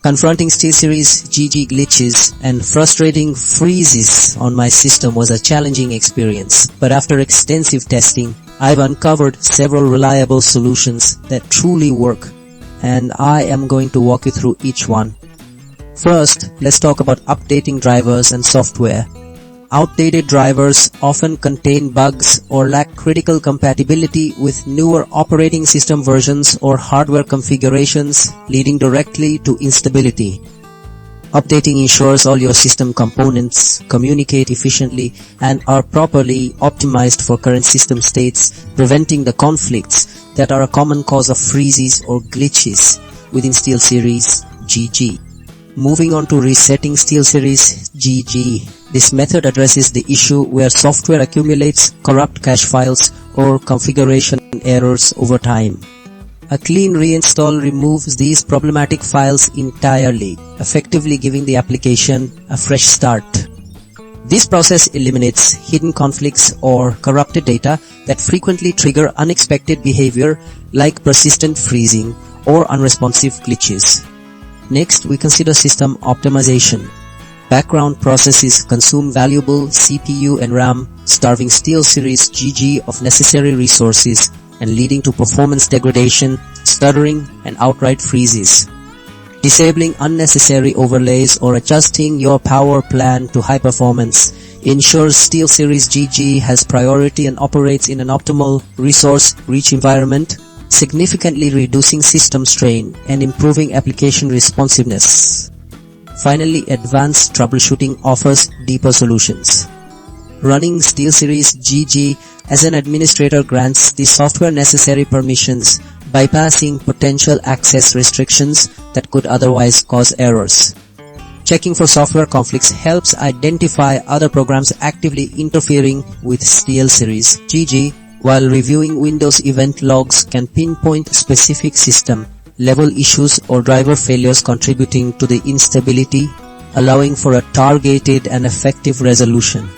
Confronting Steelseries GG glitches and frustrating freezes on my system was a challenging experience, but after extensive testing, I've uncovered several reliable solutions that truly work, and I am going to walk you through each one. First, let's talk about updating drivers and software. Outdated drivers often contain bugs or lack critical compatibility with newer operating system versions or hardware configurations, leading directly to instability. Updating ensures all your system components communicate efficiently and are properly optimized for current system states, preventing the conflicts that are a common cause of freezes or glitches within Steelseries GG. Moving on to resetting Steelseries GG. This method addresses the issue where software accumulates corrupt cache files or configuration errors over time. A clean reinstall removes these problematic files entirely, effectively giving the application a fresh start. This process eliminates hidden conflicts or corrupted data that frequently trigger unexpected behavior like persistent freezing or unresponsive glitches. Next, we consider system optimization. Background processes consume valuable CPU and RAM, starving Steelseries GG of necessary resources and leading to performance degradation, stuttering, and outright freezes. Disabling unnecessary overlays or adjusting your power plan to high performance ensures Steelseries GG has priority and operates in an optimal resource-rich environment, significantly reducing system strain and improving application responsiveness. Finally, advanced troubleshooting offers deeper solutions. Running Steelseries GG as an administrator grants the software necessary permissions, bypassing potential access restrictions that could otherwise cause errors. Checking for software conflicts helps identify other programs actively interfering with Steelseries GG, while reviewing Windows event logs can pinpoint specific system-level issues or driver failures contributing to the instability, allowing for a targeted and effective resolution.